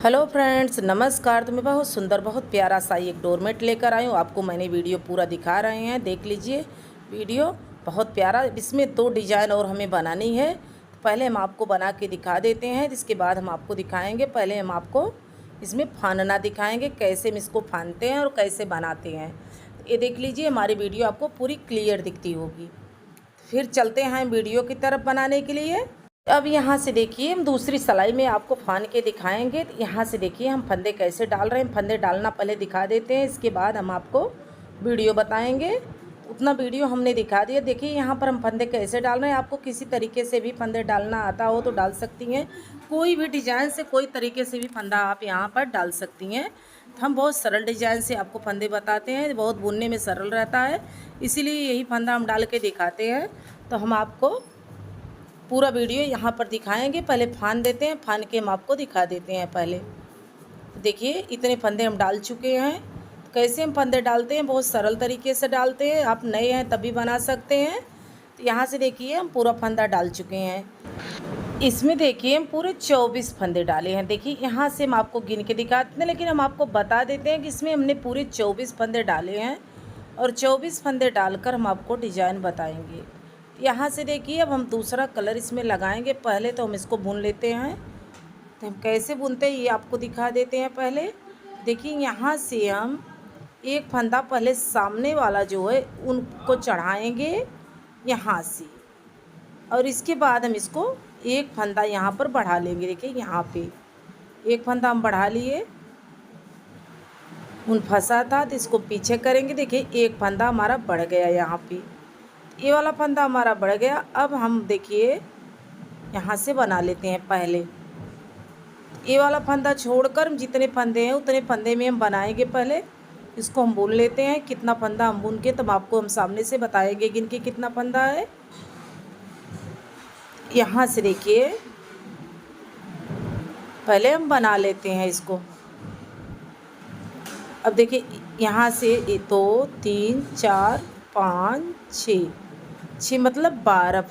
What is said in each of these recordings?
Hello friends, नमस्कार। तो मैं बहुत सुंदर, बहुत प्यारा सा एक डोरमेट लेकर आई हूँ। आपको मैंने वीडियो पूरा दिखा रहे हैं, देख लीजिए वीडियो। बहुत प्यारा, इसमें 2 डिज़ाइन और हमें बनानी है। तो पहले हम आपको बना के दिखा देते हैं, इसके बाद हम आपको दिखाएंगे। पहले हम आपको इसमें फानना दिखाएंगे, कैसे हम इसको फानते हैं और कैसे बनाते हैं। तो ये देख लीजिए, हमारी वीडियो आपको पूरी क्लियर दिखती होगी। फिर चलते हैं वीडियो की तरफ बनाने के लिए। अब यहाँ से देखिए, हम दूसरी सिलाई में आपको फान के दिखाएंगे। तो यहाँ से देखिए हम फंदे कैसे डाल रहे हैं। फंदे डालना पहले दिखा देते हैं, इसके बाद हम आपको वीडियो बताएंगे। उतना वीडियो हमने दिखा दिया। देखिए यहाँ पर हम फंदे कैसे डाल रहे हैं। आपको किसी तरीके से भी फंदे डालना आता हो तो डाल सकती हैं। कोई भी डिज़ाइन से, कोई तरीके से भी फंदा आप यहाँ पर डाल सकती हैं। तो हम बहुत सरल डिज़ाइन से आपको फंदे बताते हैं, बहुत बुनने में सरल रहता है, इसीलिए यही फंदा हम डाल के दिखाते हैं। तो हम आपको पूरा वीडियो यहाँ पर दिखाएंगे। पहले फान देते हैं, फान के हम आपको दिखा देते हैं। पहले देखिए इतने फंदे हम डाल चुके हैं। कैसे हम फंदे डालते हैं, बहुत सरल तरीके से डालते हैं। आप नए हैं तभी बना सकते हैं। तो यहाँ से देखिए हम पूरा फंदा डाल चुके हैं। इसमें देखिए हम पूरे 24 फंदे डाले हैं। देखिए यहाँ से हम आपको गिन के दिखाते हैं, लेकिन हम आपको बता देते हैं कि इसमें हमने पूरे 24 फंदे डाले हैं और 24 फंदे डालकर हम आपको डिज़ाइन बताएंगे। यहाँ से देखिए अब हम दूसरा कलर इसमें लगाएंगे। पहले तो हम इसको बुन लेते हैं। तो हम कैसे बुनते हैं ये आपको दिखा देते हैं। पहले देखिए यहाँ से हम एक फंदा पहले सामने वाला जो है उनको चढ़ाएंगे यहाँ से, और इसके बाद हम इसको एक फंदा यहाँ पर बढ़ा लेंगे। देखिए यहाँ पे एक फंदा हम बढ़ा लिए, उन फंसा था तो इसको पीछे करेंगे। देखिए एक फंदा हमारा बढ़ गया, यहाँ पे ये वाला फंदा हमारा बढ़ गया। अब हम देखिए यहाँ से बना लेते हैं। पहले ये वाला फंदा छोड़कर हम जितने फंदे हैं उतने फंदे में हम बनाएंगे। पहले इसको हम बुन लेते हैं। कितना फंदा हम बुन के तब आपको हम सामने से बताएंगे गिन के कितना फंदा है। यहाँ से देखिए पहले हम बना लेते हैं इसको। अब देखिए यहाँ से 2 3 4 5 6 मतलब 12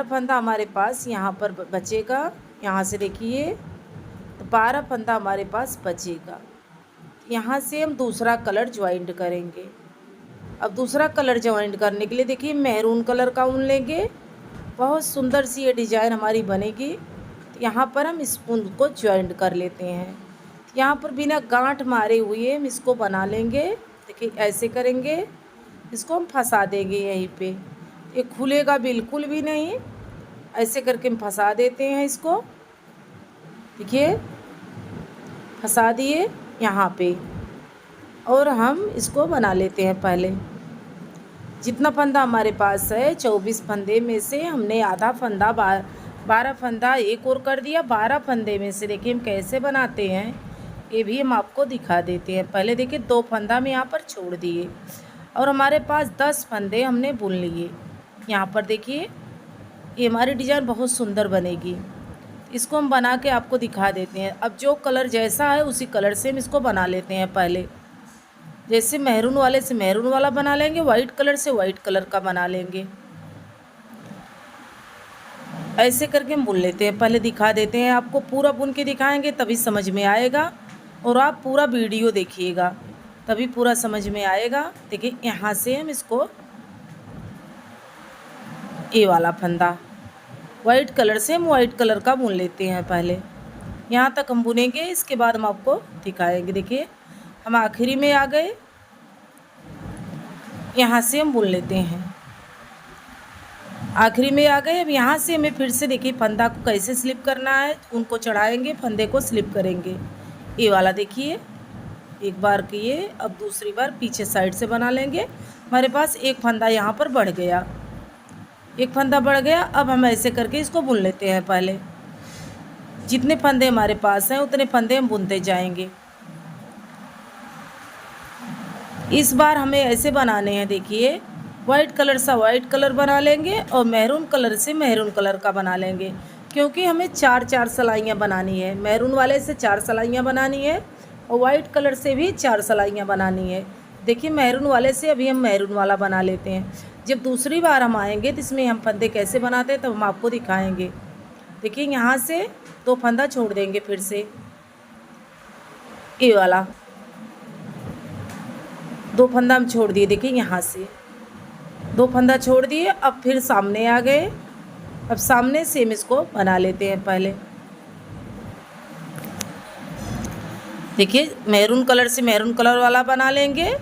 फंदा हमारे पास यहाँ पर बचेगा। यहाँ से देखिए तो 12 फंदा हमारे पास बचेगा। यहाँ से हम दूसरा कलर ज्वाइंट करेंगे। अब दूसरा कलर ज्वाइंट करने के लिए देखिए मैरून कलर का ऊन लेंगे। बहुत सुंदर सी ये डिज़ाइन हमारी बनेगी। तो यहाँ पर हम इस ऊन को ज्वाइंट कर लेते हैं। यहाँ पर बिना गांठ मारे हुए हम इसको बना लेंगे। देखिए ऐसे करेंगे, इसको हम फंसा देंगे यहीं पे। ये खुलेगा बिल्कुल भी नहीं। ऐसे करके हम फंसा देते हैं इसको। देखिए फंसा दिए यहाँ पे, और हम इसको बना लेते हैं। पहले जितना फंदा हमारे पास है 24 फंदे में से हमने आधा फंदा 12 फंदा एक और कर दिया। 12 फंदे में से देखिए हम कैसे बनाते हैं ये भी हम आपको दिखा देते हैं। पहले देखिए 2 फंदा हम यहाँ पर छोड़ दिए और हमारे पास 10 फंदे हमने बुन लिए। यहाँ पर देखिए ये हमारी डिज़ाइन बहुत सुंदर बनेगी। इसको हम बना के आपको दिखा देते हैं। अब जो कलर जैसा है उसी कलर से हम इसको बना लेते हैं। पहले जैसे मैरून वाले से मैरून वाला बना लेंगे, वाइट कलर से वाइट कलर का बना लेंगे। ऐसे करके हम बुन लेते हैं। पहले दिखा देते हैं आपको, पूरा बुन के दिखाएंगे तभी समझ में आएगा, और आप पूरा वीडियो देखिएगा तभी पूरा समझ में आएगा। देखिए यहाँ से हम इसको ये वाला फंदा वाइट कलर से हम वाइट कलर का बुन लेते हैं। पहले यहाँ तक हम बुनेंगे, इसके बाद हम आपको दिखाएंगे। देखिए हम आखिरी में आ गए, यहाँ से हम बुन लेते हैं। आखिरी में आ गए। अब यहाँ से हमें फिर से देखिए फंदा को कैसे स्लिप करना है। उनको चढ़ाएंगे, फंदे को स्लिप करेंगे। ये वाला देखिए एक बार किए, अब दूसरी बार पीछे साइड से बना लेंगे। हमारे पास एक फंदा यहाँ पर बढ़ गया, एक फंदा बढ़ गया। अब हम ऐसे करके इसको बुन लेते हैं। पहले जितने फंदे हमारे पास हैं उतने फंदे हम बुनते जाएंगे। इस बार हमें ऐसे बनाने हैं। देखिए वाइट कलर सा वाइट कलर बना लेंगे और मैरून कलर से मैरून कलर का बना लेंगे, क्योंकि हमें 4 सिलाइयाँ बनानी है। मैरून वाले से 4 सिलाइयाँ बनानी है और वाइट कलर से भी 4 सिलाइयाँ बनानी है। देखिए मैरून वाले से अभी हम मैरून वाला बना लेते हैं। जब दूसरी बार हम आएंगे तो इसमें हम फंदे कैसे बनाते हैं तब हम आपको दिखाएंगे। देखिए यहाँ से 2 फंदा छोड़ देंगे फिर से, ये वाला 2 फंदा हम छोड़ दिए, देखिए यहाँ से 2 फंदा छोड़ दिए। अब फिर सामने आ गए, अब सामने से हम इसको बना लेते हैं पहले। देखिए मैरून कलर से मैरून कलर वाला बना लेंगे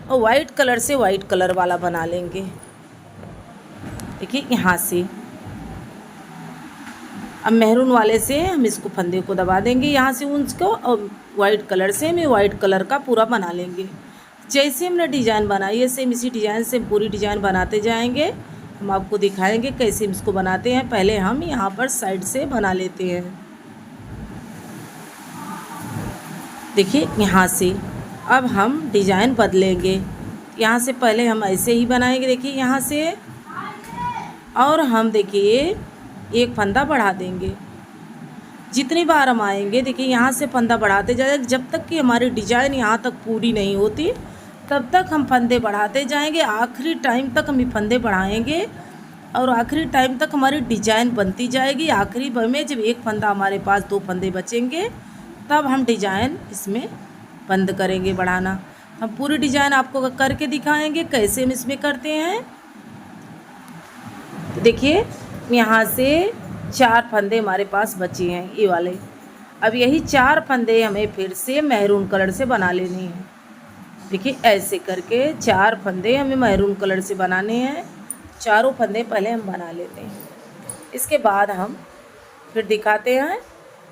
और वाइट कलर से वाइट कलर वाला बना लेंगे। देखिए यहाँ से अब मैरून वाले से हम इसको फंदे को दबा देंगे यहाँ से ऊन को, और वाइट कलर से हम वाइट कलर का पूरा बना लेंगे। जैसे हमने डिज़ाइन बनाई है सेम इसी डिज़ाइन से पूरी डिज़ाइन बनाते जाएंगे। हम आपको दिखाएंगे कैसे हम इसको बनाते हैं। पहले हम यहाँ पर साइड से बना लेते हैं। देखिए यहाँ से अब हम डिज़ाइन बदलेंगे। यहाँ से पहले हम ऐसे ही बनाएंगे, देखिए यहाँ से, और हम देखिए एक फंदा बढ़ा देंगे। जितनी बार हम आएंगे देखिए यहाँ से फंदा बढ़ाते जाएंगे, जब तक कि हमारी डिज़ाइन यहाँ तक पूरी नहीं होती तब तक हम फंदे बढ़ाते जाएंगे। आखिरी टाइम तक हम ये फंदे बढ़ाएंगे और आखिरी टाइम तक हमारी डिज़ाइन बनती जाएगी। आखिरी में जब एक फंदा हमारे पास 2 फंदे बचेंगे तब हम डिज़ाइन इसमें बंद करेंगे बढ़ाना। हम पूरी डिज़ाइन आपको करके दिखाएंगे कैसे हम इसमें करते हैं। तो देखिए यहाँ से 4 फंदे हमारे पास बचे हैं ये वाले। अब यही 4 फंदे हमें फिर से मैरून कलर से बना लेने हैं। देखिए ऐसे करके 4 फंदे हमें मैरून कलर से बनाने हैं। चारों फंदे पहले हम बना लेते हैं, इसके बाद हम फिर दिखाते हैं।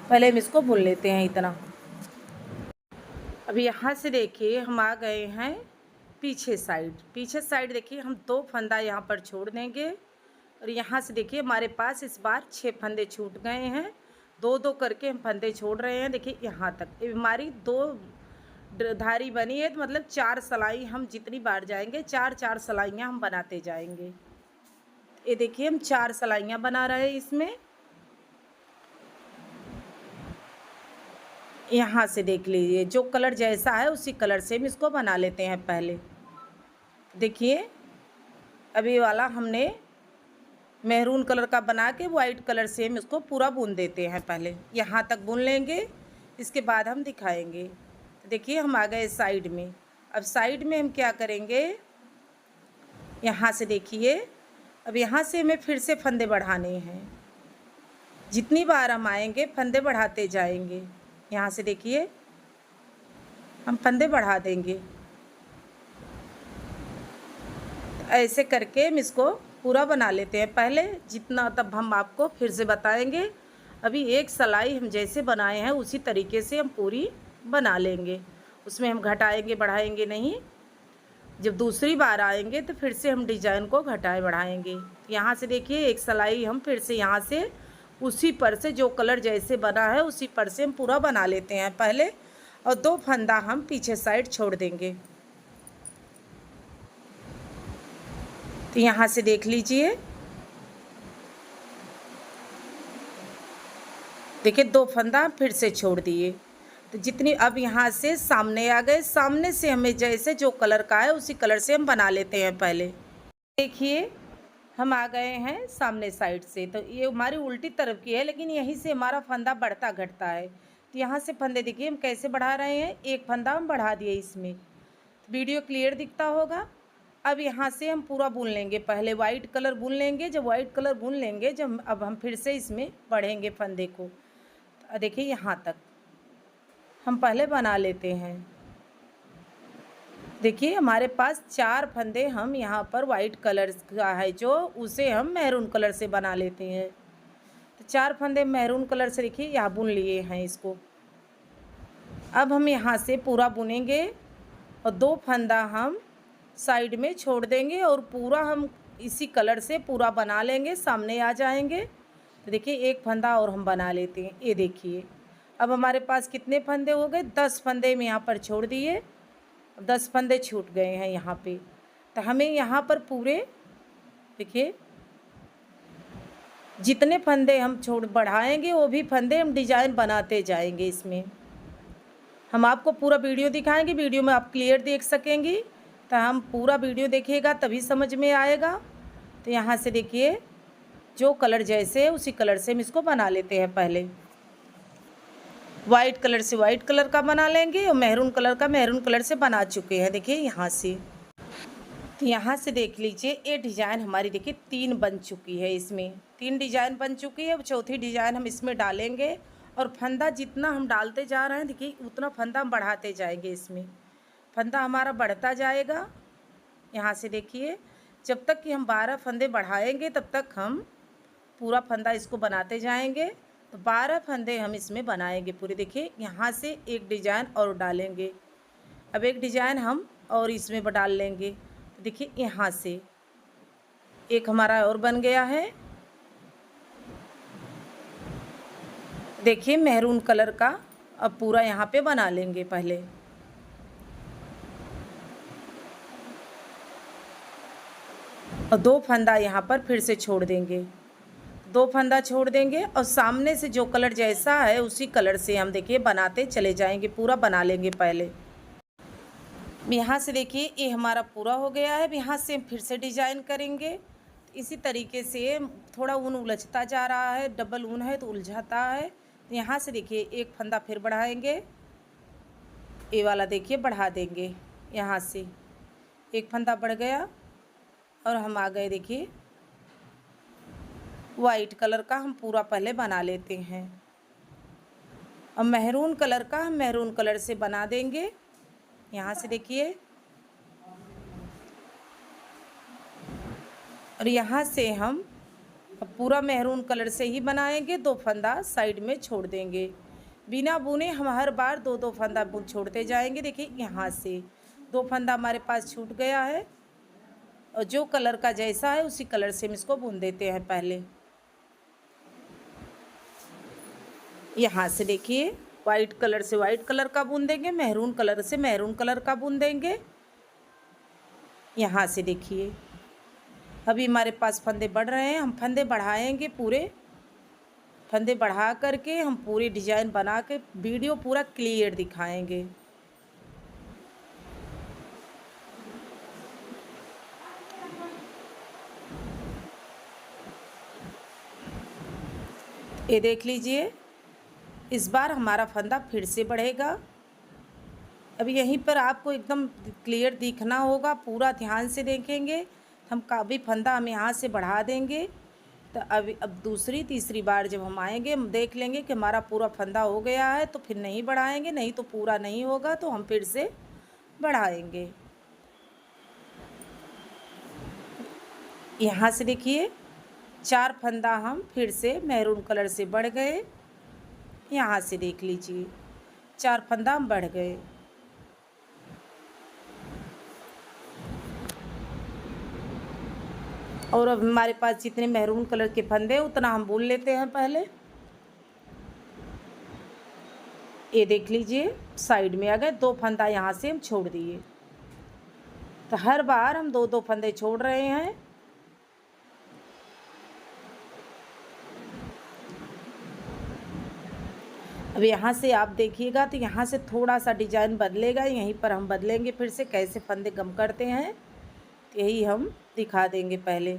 पहले हम इसको बुन लेते हैं इतना। अब यहाँ से देखिए हम आ गए हैं पीछे साइड देखिए हम 2 फंदा यहाँ पर छोड़ देंगे और यहाँ से देखिए हमारे पास इस बार 6 फंदे छूट गए हैं। 2-2 करके हम फंदे छोड़ रहे हैं। देखिए यहाँ तक हमारी 2 धारी बनी है, तो मतलब 4 सिलाई हम जितनी बार जाएंगे 4-4 सिलाइयाँ हम बनाते जाएंगे। ये देखिए हम 4 सिलाइयाँ बना रहे हैं इसमें। यहाँ से देख लीजिए जो कलर जैसा है उसी कलर से हम इसको बना लेते हैं पहले। देखिए अभी वाला हमने मैरून कलर का बना के वाइट कलर से हम इसको पूरा बुन देते हैं। पहले यहाँ तक बुन लेंगे, इसके बाद हम दिखाएंगे। तो देखिए हम आ गए साइड में। अब साइड में हम क्या करेंगे, यहाँ से देखिए अब यहाँ से हमें फिर से फंदे बढ़ाने हैं। जितनी बार हम आएंगे फंदे बढ़ाते जाएंगे। यहाँ से देखिए हम फंदे बढ़ा देंगे। ऐसे करके हम इसको पूरा बना लेते हैं पहले जितना, तब हम आपको फिर से बताएंगे। अभी एक सिलाई हम जैसे बनाए हैं उसी तरीके से हम पूरी बना लेंगे, उसमें हम घटाएंगे बढ़ाएंगे नहीं। जब दूसरी बार आएंगे तो फिर से हम डिज़ाइन को घटाए बढ़ाएंगे। यहाँ से देखिए एक सिलाई हम फिर से यहाँ से उसी पर से जो कलर जैसे बना है उसी पर से हम पूरा बना लेते हैं पहले, और 2 फंदा हम पीछे साइड छोड़ देंगे। तो यहाँ से देख लीजिए, देखिए 2 फंदा फिर से छोड़ दिए। तो जितनी अब यहाँ से सामने आ गए, सामने से हमें जैसे जो कलर का है उसी कलर से हम बना लेते हैं पहले। देखिए हम आ गए हैं सामने साइड से। तो ये हमारी उल्टी तरफ की है, लेकिन यहीं से हमारा फंदा बढ़ता घटता है। तो यहाँ से फंदे देखिए हम कैसे बढ़ा रहे हैं। एक फंदा हम बढ़ा दिए इसमें, वीडियो क्लियर दिखता होगा। अब यहाँ से हम पूरा बुन लेंगे, पहले वाइट कलर बुन लेंगे। जब वाइट कलर बुन लेंगे जब अब हम फिर से इसमें बढ़ेंगे फंदे को। तो देखिए यहाँ तक हम पहले बना लेते हैं। देखिए हमारे पास 4 फंदे हम यहाँ पर वाइट कलर का है जो, उसे हम मैरून कलर से बना लेते हैं। तो 4 फंदे मैरून कलर से देखिए यहाँ बुन लिए हैं इसको। अब हम यहाँ से पूरा बुनेंगे और 2 फंदा हम साइड में छोड़ देंगे और पूरा हम इसी कलर से पूरा बना लेंगे। सामने आ जाएंगे तो देखिए एक फंदा और हम बना लेते हैं। ये देखिए अब हमारे पास कितने फंदे हो गए, 10 फंदे में यहाँ पर छोड़ दिए, 10 फंदे छूट गए हैं यहाँ पे। तो हमें यहाँ पर पूरे देखिए जितने फंदे हम छोड़ बढ़ाएंगे वो भी फंदे हम डिज़ाइन बनाते जाएंगे। इसमें हम आपको पूरा वीडियो दिखाएंगे, वीडियो में आप क्लियर देख सकेंगी। तो हम पूरा वीडियो देखिएगा तभी समझ में आएगा। तो यहाँ से देखिए जो कलर जैसे है उसी कलर से हम इसको बना लेते हैं पहले। वाइट कलर से वाइट कलर का बना लेंगे और मैरून कलर का मैरून कलर से बना चुके हैं। देखिए यहाँ से, तो यहाँ से देख लीजिए ये डिज़ाइन हमारी देखिए 3 बन चुकी है। इसमें 3 डिज़ाइन बन चुकी है। अब चौथी डिज़ाइन हम इसमें डालेंगे और फंदा जितना हम डालते जा रहे हैं देखिए उतना फंदा हम बढ़ाते जाएंगे। इसमें फंदा हमारा बढ़ता जाएगा। यहाँ से देखिए जब तक कि हम 12 फंदे बढ़ाएंगे तब तक हम पूरा फंदा इसको बनाते जाएंगे। तो 12 फंदे हम इसमें बनाएंगे पूरे। देखिए यहाँ से एक डिज़ाइन और डालेंगे। अब एक डिज़ाइन हम और इसमें डाल लेंगे। तो देखिए यहाँ से एक हमारा और बन गया है। देखिए मैरून कलर का अब पूरा यहाँ पे बना लेंगे पहले। और 2 फंदा यहाँ पर फिर से छोड़ देंगे। 2 फंदा छोड़ देंगे और सामने से जो कलर जैसा है उसी कलर से हम देखिए बनाते चले जाएंगे। पूरा बना लेंगे पहले। यहाँ से देखिए ये हमारा पूरा हो गया है। अब यहाँ से हम फिर से डिज़ाइन करेंगे। इसी तरीके से थोड़ा ऊन उलझता जा रहा है, डबल ऊन है तो उलझाता है। तो यहाँ से देखिए एक फंदा फिर बढ़ाएंगे। ये वाला देखिए बढ़ा देंगे। यहाँ से एक फंदा बढ़ गया और हम आ गए देखिए वाइट कलर का हम पूरा पहले बना लेते हैं। अब मैरून कलर का हम मैरून कलर से बना देंगे। यहाँ से देखिए और यहाँ से हम अब पूरा मैरून कलर से ही बनाएंगे। 2 फंदा साइड में छोड़ देंगे। बिना बुने हम हर बार 2-2 फंदा छोड़ते जाएंगे। देखिए यहाँ से 2 फंदा हमारे पास छूट गया है और जो कलर का जैसा है उसी कलर से हम इसको बुन देते हैं पहले। यहाँ से देखिए वाइट कलर से वाइट कलर का बुन देंगे, मैरून कलर से मैरून कलर का बुन देंगे। यहाँ से देखिए अभी हमारे पास फंदे बढ़ रहे हैं। हम फंदे बढ़ाएंगे पूरे। फंदे बढ़ा करके हम पूरी डिज़ाइन बना के वीडियो पूरा क्लियर दिखाएंगे। ये देख लीजिए इस बार हमारा फंदा फिर से बढ़ेगा। अब यहीं पर आपको एकदम क्लियर दिखना होगा, पूरा ध्यान से देखेंगे। हम काफ़ी फंदा हम यहाँ से बढ़ा देंगे। तो अब दूसरी तीसरी बार जब हम आएंगे हम देख लेंगे कि हमारा पूरा फंदा हो गया है तो फिर नहीं बढ़ाएंगे, नहीं तो पूरा नहीं होगा तो हम फिर से बढ़ाएंगे। यहाँ से देखिए 4 फंदा हम फिर से मैरून कलर से बढ़ गए। यहाँ से देख लीजिए 4 फंदा हम बढ़ गए। और अब हमारे पास जितने मैरून कलर के फंदे उतना हम बुन लेते हैं पहले। ये देख लीजिए साइड में आ गए। 2 फंदा यहाँ से हम छोड़ दिए। तो हर बार हम 2-2 फंदे छोड़ रहे हैं। अब यहाँ से आप देखिएगा तो यहाँ से थोड़ा सा डिज़ाइन बदलेगा। यहीं पर हम बदलेंगे फिर से कैसे फंदे गम करते हैं तो यही हम दिखा देंगे पहले।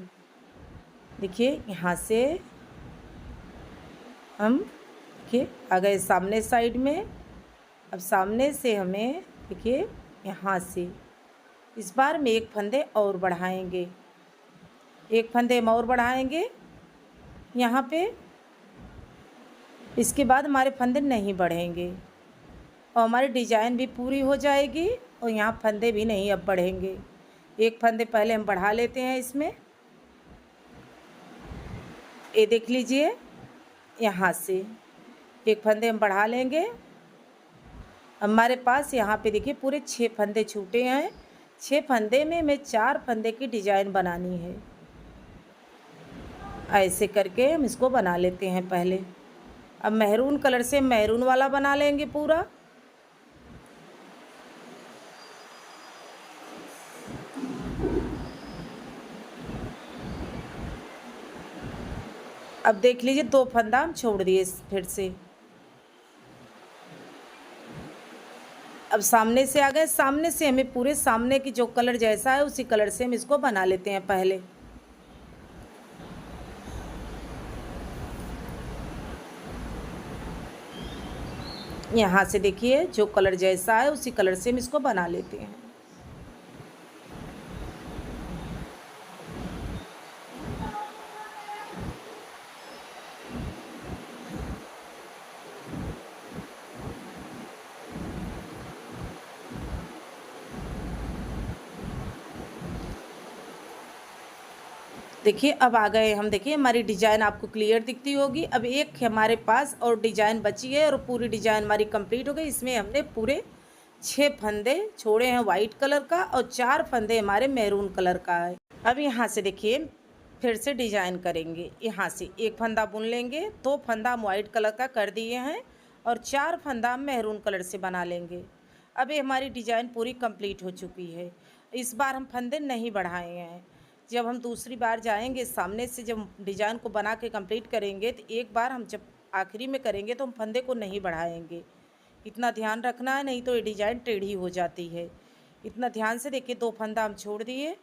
देखिए यहाँ से हम देखिए आ गए सामने साइड में। अब सामने से हमें देखिए यहाँ से इस बार में एक फंदे और बढ़ाएंगे। एक फंदे हम और बढ़ाएंगे यहाँ पे। इसके बाद हमारे फंदे नहीं बढ़ेंगे और हमारी डिज़ाइन भी पूरी हो जाएगी और यहाँ फंदे भी नहीं अब बढ़ेंगे। एक फंदे पहले हम बढ़ा लेते हैं इसमें। ये देख लीजिए यहाँ से एक फंदे हम बढ़ा लेंगे। हमारे पास यहाँ पे देखिए पूरे 6 फंदे छूटे हैं। 6 फंदे में हमें 4 फंदे की डिज़ाइन बनानी है। ऐसे करके हम इसको बना लेते हैं पहले। अब मैरून कलर से मैरून वाला बना लेंगे पूरा। अब देख लीजिए 2 फंदा हम छोड़ दिए फिर से। अब सामने से आ गए। सामने से हमें पूरे सामने की जो कलर जैसा है उसी कलर से हम इसको बना लेते हैं पहले। यहाँ से देखिए जो कलर जैसा है उसी कलर से हम इसको बना लेते हैं। देखिए अब आ गए हम, देखिए हमारी डिज़ाइन आपको क्लियर दिखती होगी। अब एक हमारे पास और डिज़ाइन बची है और पूरी डिज़ाइन हमारी कंप्लीट हो गई। इसमें हमने पूरे 6 फंदे छोड़े हैं वाइट कलर का और 4 फंदे हमारे मैरून कलर का है। अब यहाँ से देखिए फिर से डिज़ाइन करेंगे। यहाँ से एक फंदा बुन लेंगे, 2 फंदा हम वाइट कलर का कर दिए हैं और 4 फंदा हम मैरून कलर से बना लेंगे। अब ये हमारी डिज़ाइन पूरी कंप्लीट हो चुकी है। इस बार हम फंदे नहीं बढ़ाए हैं। जब हम दूसरी बार जाएंगे सामने से, जब डिज़ाइन को बना के कंप्लीट करेंगे तो एक बार हम जब आखिरी में करेंगे तो हम फंदे को नहीं बढ़ाएंगे। इतना ध्यान रखना है, नहीं तो ये डिज़ाइन टेढ़ी हो जाती है। इतना ध्यान से देखिए 2 फंदा हम छोड़ दिए,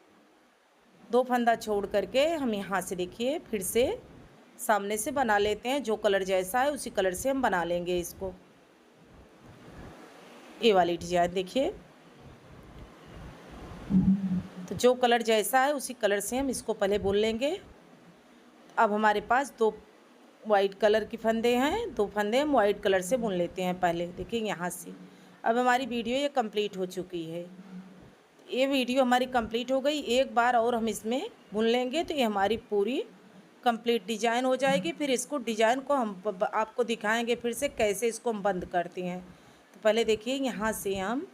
2 फंदा छोड़ करके हम यहाँ से देखिए फिर से सामने से बना लेते हैं। जो कलर जैसा है उसी कलर से हम बना लेंगे इसको। ये वाली डिज़ाइन देखिए, तो जो कलर जैसा है उसी कलर से हम इसको पहले बुन लेंगे। अब हमारे पास 2 वाइट कलर की फंदे हैं, 2 फंदे हम वाइट कलर से बुन लेते हैं पहले। देखिए यहाँ से अब हमारी वीडियो ये कंप्लीट हो चुकी है। ये वीडियो हमारी कंप्लीट हो गई। एक बार और हम इसमें बुन लेंगे तो ये हमारी पूरी कंप्लीट डिज़ाइन हो जाएगी। फिर इसको डिज़ाइन को हम आपको दिखाएंगे फिर से कैसे इसको हम बंद करते हैं। तो पहले देखिए यहाँ से हम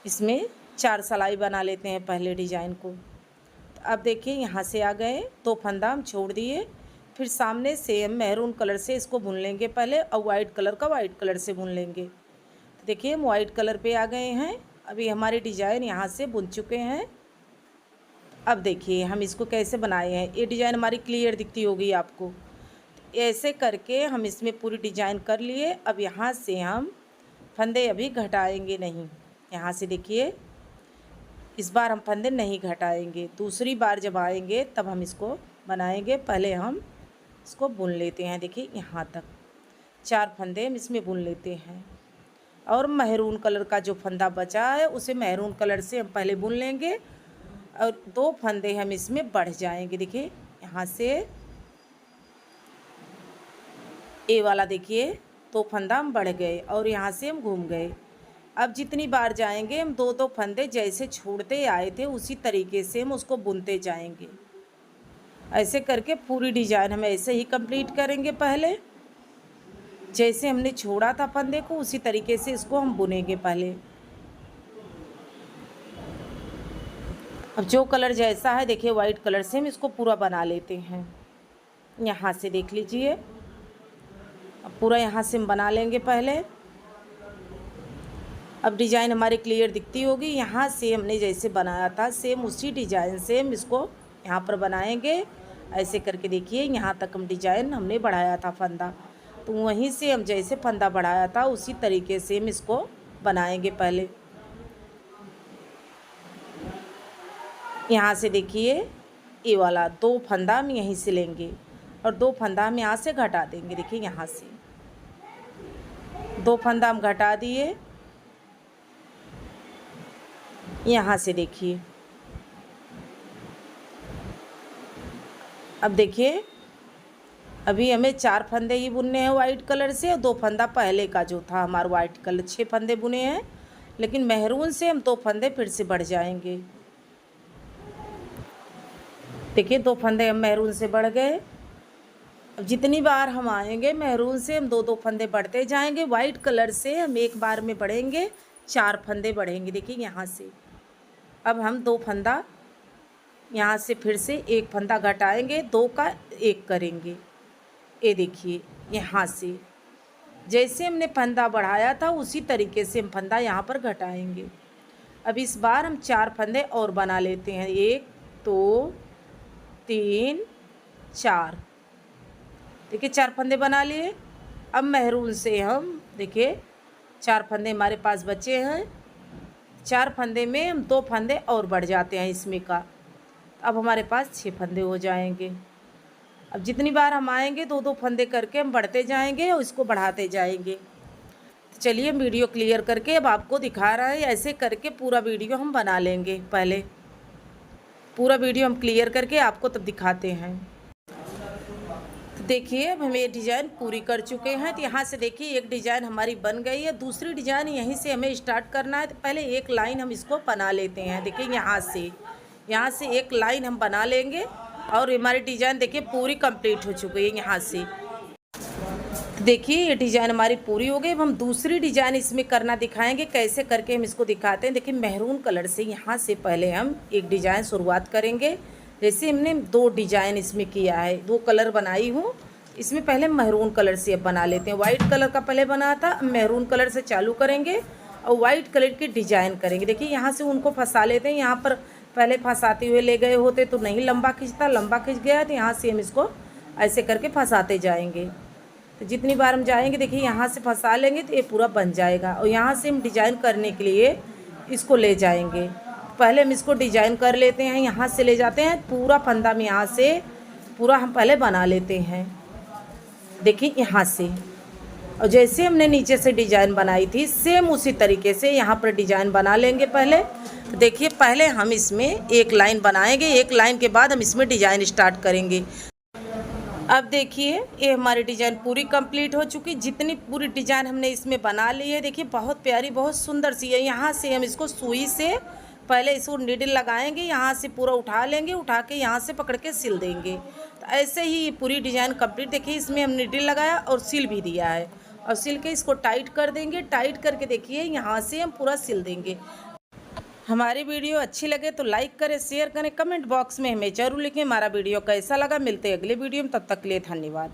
इसमें 4 सिलाई बना लेते हैं पहले डिज़ाइन को। तो अब देखिए यहाँ से आ गए, 2 फंदा हम छोड़ दिए, फिर सामने से हम मैरून कलर से इसको बुन लेंगे पहले और वाइट कलर का वाइट कलर से बुन लेंगे। तो देखिए हम वाइट कलर पे आ गए हैं। अभी हमारी डिज़ाइन यहाँ से बुन चुके हैं। अब देखिए हम इसको कैसे बनाए हैं। ये डिज़ाइन हमारी क्लियर दिखती होगी आपको। तो ऐसे करके हम इसमें पूरी डिज़ाइन कर लिए। अब यहाँ से हम फंदे अभी घटाएंगे नहीं। यहाँ से देखिए इस बार हम फंदे नहीं घटाएंगे। दूसरी बार जब आएंगे तब हम इसको बनाएंगे। पहले हम इसको बुन लेते हैं। देखिए यहाँ तक 4 फंदे हम इसमें बुन लेते हैं और मैरून कलर का जो फंदा बचा है उसे मैरून कलर से हम पहले बुन लेंगे और 2 फंदे हम इसमें बढ़ जाएंगे। देखिए यहाँ से ए वाला देखिए 2 फंदा हम बढ़ गए और यहाँ से हम घूम गए। अब जितनी बार जाएंगे हम 2-2 फंदे जैसे छोड़ते आए थे उसी तरीके से हम उसको बुनते जाएंगे। ऐसे करके पूरी डिज़ाइन हम ऐसे ही कंप्लीट करेंगे। पहले जैसे हमने छोड़ा था फंदे को उसी तरीके से इसको हम बुनेंगे पहले। अब जो कलर जैसा है देखिए वाइट कलर से हम इसको पूरा बना लेते हैं। यहाँ से देख लीजिए अब पूरा यहाँ से हम बना लेंगे पहले। अब डिज़ाइन हमारी क्लियर दिखती होगी। यहाँ से हमने जैसे बनाया था सेम उसी डिज़ाइन से हम इसको यहाँ पर बनाएंगे। ऐसे करके देखिए यहाँ तक हम डिज़ाइन हमने बढ़ाया था फंदा, तो वहीं से हम जैसे फंदा बढ़ाया था उसी तरीके से हम इसको बनाएंगे पहले। यहाँ से देखिए ये वाला 2 फंदा हम यहीं से लेंगे और 2 फंदा हम यहाँ से घटा देंगे। देखिए यहाँ से 2 फंदा हम घटा दिए। यहाँ से देखिए अब देखिए अभी हमें 4 फंदे ही बुनने हैं वाइट कलर से और 2 फंदा पहले का जो था हमारा वाइट कलर 6 फंदे बुने हैं, लेकिन मैरून से हम 2 फंदे फिर से बढ़ जाएंगे। देखिए 2 फंदे हम मैरून से बढ़ गए। अब जितनी बार हम आएंगे मैरून से हम 2-2 फंदे बढ़ते जाएंगे। वाइट कलर से हम एक बार में बढ़ेंगे, 4 फंदे बढ़ेंगे। देखिए यहाँ से अब हम 2 फंदा यहाँ से फिर से 1 फंदा घटाएंगे, 2 का 1 करेंगे। ये देखिए यहाँ से जैसे हमने फंदा बढ़ाया था उसी तरीके से हम फंदा यहाँ पर घटाएंगे। अब इस बार हम 4 फंदे और बना लेते हैं। 1 2 3 4। देखिए 4 फंदे बना लिए। अब मैरून से हम देखिए 4 फंदे हमारे पास बचे हैं। 4 फंदे में हम 2 फंदे और बढ़ जाते हैं इसमें का। अब हमारे पास 6 फंदे हो जाएंगे। अब जितनी बार हम आएंगे 2-2 फंदे करके हम बढ़ते जाएंगे और इसको बढ़ाते जाएंगे। तो चलिए वीडियो क्लियर करके अब आपको दिखा रहा है। ऐसे करके पूरा वीडियो हम बना लेंगे। पहले पूरा वीडियो हम क्लियर करके आपको तब दिखाते हैं। तो देखिए अब हम ये डिज़ाइन पूरी कर चुके हैं। तो यहाँ से देखिए एक डिज़ाइन हमारी बन गई है। दूसरी डिज़ाइन यहीं से हमें स्टार्ट करना है। तो पहले एक लाइन हम इसको बना लेते हैं। देखिए यहाँ से एक लाइन हम बना लेंगे और हमारी डिज़ाइन देखिए पूरी कंप्लीट हो चुकी है। यहाँ से देखिए ये डिज़ाइन हमारी पूरी हो गई। अब हम दूसरी डिज़ाइन इसमें करना दिखाएंगे। कैसे करके हम इसको दिखाते हैं। देखिए मेहरून कलर से यहाँ से पहले हम एक डिज़ाइन शुरुआत करेंगे। जैसे हमने 2 डिज़ाइन इसमें किया है, 2 कलर बनाई हूँ। इसमें पहले मेहरून कलर से अब बना लेते हैं। वाइट कलर का पहले बना था, मेहरून कलर से चालू करेंगे और वाइट कलर की डिज़ाइन करेंगे। देखिए यहाँ से उनको फंसा लेते हैं। यहाँ पर पहले फंसाते हुए ले गए होते तो नहीं लंबा खींचता, लंबा खींच गया तो यहाँ से हम इसको ऐसे करके फंसाते जाएंगे। तो जितनी बार हम जाएंगे देखिए यहाँ से फंसा लेंगे तो ये पूरा बन जाएगा। और यहाँ से हम डिज़ाइन करने के लिए इसको ले जाएंगे। पहले हम इसको डिज़ाइन कर लेते हैं। यहाँ से ले जाते हैं पूरा फंदा में, यहाँ से पूरा हम पहले बना लेते हैं। देखिए यहाँ से, और जैसे हमने नीचे से डिज़ाइन बनाई थी सेम उसी तरीके से यहाँ पर डिज़ाइन बना लेंगे पहले। तो देखिए पहले हम इसमें एक लाइन बनाएंगे, एक लाइन के बाद हम इसमें डिज़ाइन स्टार्ट करेंगे। अब देखिए ये हमारी डिज़ाइन पूरी कंप्लीट हो चुकी। जितनी पूरी डिज़ाइन हमने इसमें बना ली है देखिए बहुत प्यारी, बहुत सुंदर सी है। यहाँ से हम इसको सुई से पहले इसको नीडल लगाएंगे, यहाँ से पूरा उठा लेंगे, उठा के यहाँ से पकड़ के सिल देंगे। तो ऐसे ही ये पूरी डिज़ाइन कंप्लीट। देखिए इसमें हम नीडल लगाया और सिल भी दिया है, और सिल के इसको टाइट कर देंगे। टाइट करके देखिए यहाँ से हम पूरा सिल देंगे। हमारी वीडियो अच्छी लगे तो लाइक करें, शेयर करें, कमेंट बॉक्स में हमें ज़रूर लिखें हमारा वीडियो कैसा लगा। मिलते हैं अगले वीडियो में, तब तक के लिए धन्यवाद।